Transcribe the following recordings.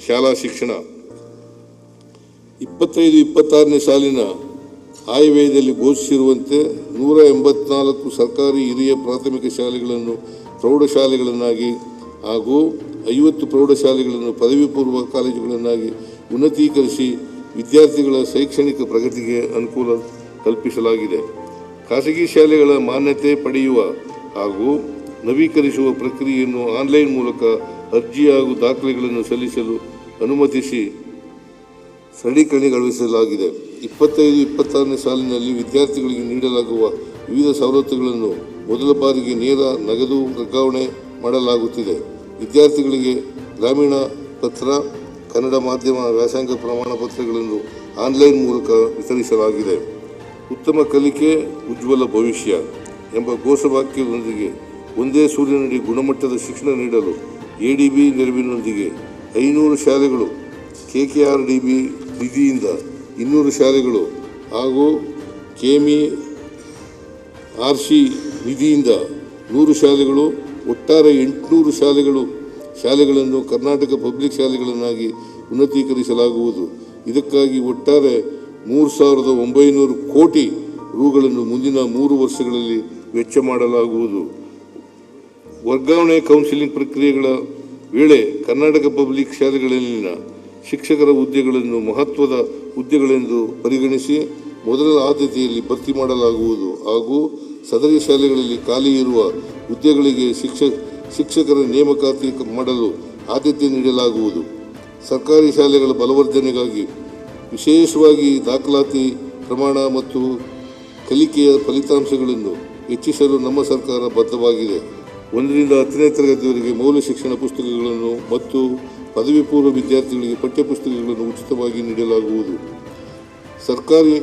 ಶಾಲಾ ಶಿಕ್ಷಣ 25-26ನೇ ಸಾಲಿನ ಆಯವ್ಯಯದಲ್ಲಿ ಘೋಷಿಸಿರುವಂತೆ 184 ಸರ್ಕಾರಿ ಹಿರಿಯ ಪ್ರಾಥಮಿಕ ಶಾಲೆಗಳನ್ನು ಪ್ರೌಢಶಾಲೆಗಳನ್ನಾಗಿ ಹಾಗೂ 50 ಪ್ರೌಢಶಾಲೆಗಳನ್ನು ಪದವಿ ಪೂರ್ವ ಕಾಲೇಜುಗಳನ್ನಾಗಿ ಉನ್ನತೀಕರಿಸಿ ವಿದ್ಯಾರ್ಥಿಗಳ ಶೈಕ್ಷಣಿಕ ಪ್ರಗತಿಗೆ ಅನುಕೂಲ ಕಲ್ಪಿಸಲಾಗಿದೆ. ಖಾಸಗಿ ಶಾಲೆಗಳ ಮಾನ್ಯತೆ ಪಡೆಯುವ ಹಾಗೂ ನವೀಕರಿಸುವ ಪ್ರಕ್ರಿಯೆಯನ್ನು ಆನ್ಲೈನ್ ಮೂಲಕ ಅರ್ಜಿ ಹಾಗೂ ದಾಖಲೆಗಳನ್ನು ಸಲ್ಲಿಸಲು ಅನುಮತಿಸಿ ಸರಳೀಕರಣಗೊಳಿಸಲಾಗಿದೆ. 25-26ನೇ ಸಾಲಿನಲ್ಲಿ ವಿದ್ಯಾರ್ಥಿಗಳಿಗೆ ನೀಡಲಾಗುವ ವಿವಿಧ ಸವಲತ್ತುಗಳನ್ನು ಮೊದಲ ಬಾರಿಗೆ ನೇರ ನಗದು ವರ್ಗಾವಣೆ ಮಾಡಲಾಗುತ್ತಿದೆ. ವಿದ್ಯಾರ್ಥಿಗಳಿಗೆ ಗ್ರಾಮೀಣ ಪತ್ರ, ಕನ್ನಡ ಮಾಧ್ಯಮ ವ್ಯಾಸಂಗ ಪ್ರಮಾಣ ಪತ್ರಗಳನ್ನು ಆನ್ಲೈನ್ ಮೂಲಕ ವಿತರಿಸಲಾಗಿದೆ. ಉತ್ತಮ ಕಲಿಕೆ ಉಜ್ವಲ ಭವಿಷ್ಯ ಎಂಬ ಘೋಷವಾಕ್ಯದೊಂದಿಗೆ ಒಂದೇ ಸೂರಿನಡಿ ಗುಣಮಟ್ಟದ ಶಿಕ್ಷಣ ನೀಡಲು ADB ನೆರವಿನೊಂದಿಗೆ 500 ಶಾಲೆಗಳು, KKRDB ನಿಧಿಯಿಂದ 200 ಶಾಲೆಗಳು ಹಾಗೂ KMERC ನಿಧಿಯಿಂದ 100 ಶಾಲೆಗಳು, ಒಟ್ಟಾರೆ 800 ಶಾಲೆಗಳನ್ನು ಕರ್ನಾಟಕ ಪಬ್ಲಿಕ್ ಶಾಲೆಗಳನ್ನಾಗಿ ಉನ್ನತೀಕರಿಸಲಾಗುವುದು. ಇದಕ್ಕಾಗಿ ಒಟ್ಟಾರೆ 3,900 ಕೋಟಿ ರುಗಳನ್ನು ಮುಂದಿನ 3 ವರ್ಷಗಳಲ್ಲಿ ವೆಚ್ಚ ಮಾಡಲಾಗುವುದು. ವರ್ಗಾವಣೆ ಕೌನ್ಸಿಲಿಂಗ್ ಪ್ರಕ್ರಿಯೆಗಳ ವೇಳೆ ಕರ್ನಾಟಕ ಪಬ್ಲಿಕ್ ಶಾಲೆಗಳಲ್ಲಿನ ಶಿಕ್ಷಕರ ಹುದ್ದೆಗಳನ್ನು ಮಹತ್ವದ ಹುದ್ದೆಗಳೆಂದು ಪರಿಗಣಿಸಿ ಮೊದಲ ಆದ್ಯತೆಯಲ್ಲಿ ಭರ್ತಿ ಮಾಡಲಾಗುವುದು ಹಾಗೂ ಸದರಿ ಶಾಲೆಗಳಲ್ಲಿ ಖಾಲಿ ಇರುವ ಹುದ್ದೆಗಳಿಗೆ ಶಿಕ್ಷಕರ ನೇಮಕಾತಿ ಮಾಡಲು ಆದ್ಯತೆ ನೀಡಲಾಗುವುದು. ಸರ್ಕಾರಿ ಶಾಲೆಗಳ ಬಲವರ್ಧನೆಗಾಗಿ ವಿಶೇಷವಾಗಿ ದಾಖಲಾತಿ ಪ್ರಮಾಣ ಮತ್ತು ಕಲಿಕೆಯ ಫಲಿತಾಂಶಗಳನ್ನು ಹೆಚ್ಚಿಸಲು ನಮ್ಮ ಸರ್ಕಾರ ಬದ್ಧವಾಗಿದೆ. 1ರಿಂದ 10ನೇ ತರಗತಿಯವರೆಗೆ ಮೌಲ್ಯ ಶಿಕ್ಷಣ ಪುಸ್ತಕಗಳನ್ನು ಮತ್ತು ಪದವಿ ಪೂರ್ವ ವಿದ್ಯಾರ್ಥಿಗಳಿಗೆ ಪಠ್ಯಪುಸ್ತಕಗಳನ್ನು ಉಚಿತವಾಗಿ ನೀಡಲಾಗುವುದು. ಸರ್ಕಾರಿ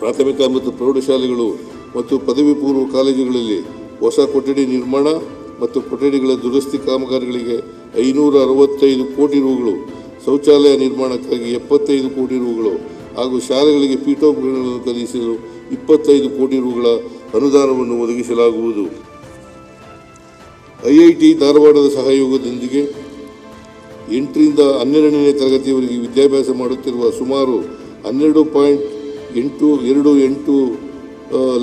ಪ್ರಾಥಮಿಕ ಮತ್ತು ಪ್ರೌಢಶಾಲೆಗಳು ಮತ್ತು ಪದವಿ ಪೂರ್ವ ಕಾಲೇಜುಗಳಲ್ಲಿ ಹೊಸ ಕೊಠಡಿ ನಿರ್ಮಾಣ ಮತ್ತು ಕೊಠಡಿಗಳ ದುರಸ್ತಿ ಕಾಮಗಾರಿಗಳಿಗೆ 565 ಕೋಟಿ ರುಗಳು, ಶೌಚಾಲಯ ನಿರ್ಮಾಣಕ್ಕಾಗಿ 75 ಕೋಟಿ ರುಗಳು ಹಾಗೂ ಶಾಲೆಗಳಿಗೆ ಪೀಠೋಪಕರಣಗಳನ್ನು ಖರೀದಿಸಲು 25 ಕೋಟಿ ರುಗಳ ಅನುದಾನವನ್ನು ಒದಗಿಸಲಾಗುವುದು. IIT ಧಾರವಾಡದ ಸಹಯೋಗದೊಂದಿಗೆ 8ರಿಂದ 12ನೇ ತರಗತಿಯವರೆಗೆ ವಿದ್ಯಾಭ್ಯಾಸ ಮಾಡುತ್ತಿರುವ ಸುಮಾರು 12.828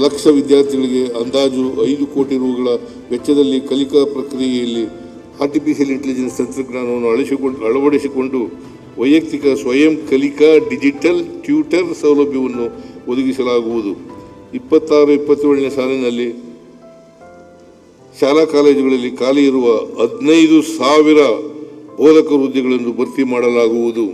ಲಕ್ಷ ವಿದ್ಯಾರ್ಥಿಗಳಿಗೆ ಅಂದಾಜು 5 ಕೋಟಿ ರುಗಳ ವೆಚ್ಚದಲ್ಲಿ ಕಲಿಕಾ ಪ್ರಕ್ರಿಯೆಯಲ್ಲಿ ಆರ್ಟಿಫಿಷಿಯಲ್ ಇಂಟೆಲಿಜೆನ್ಸ್ ತಂತ್ರಜ್ಞಾನವನ್ನು ಅಳವಡಿಸಿಕೊಂಡು ವೈಯಕ್ತಿಕ ಸ್ವಯಂ ಕಲಿಕಾ ಡಿಜಿಟಲ್ ಟ್ಯೂಟರ್ ಸೌಲಭ್ಯವನ್ನು ಒದಗಿಸಲಾಗುವುದು. 26-27ನೇ ಸಾಲಿನಲ್ಲಿ ಶಾಲಾ ಕಾಲೇಜುಗಳಲ್ಲಿ ಖಾಲಿ ಇರುವ 15,000 ಬೋಧಕ ಹುದ್ದೆಗಳನ್ನು ಭರ್ತಿ ಮಾಡಲಾಗುವುದು.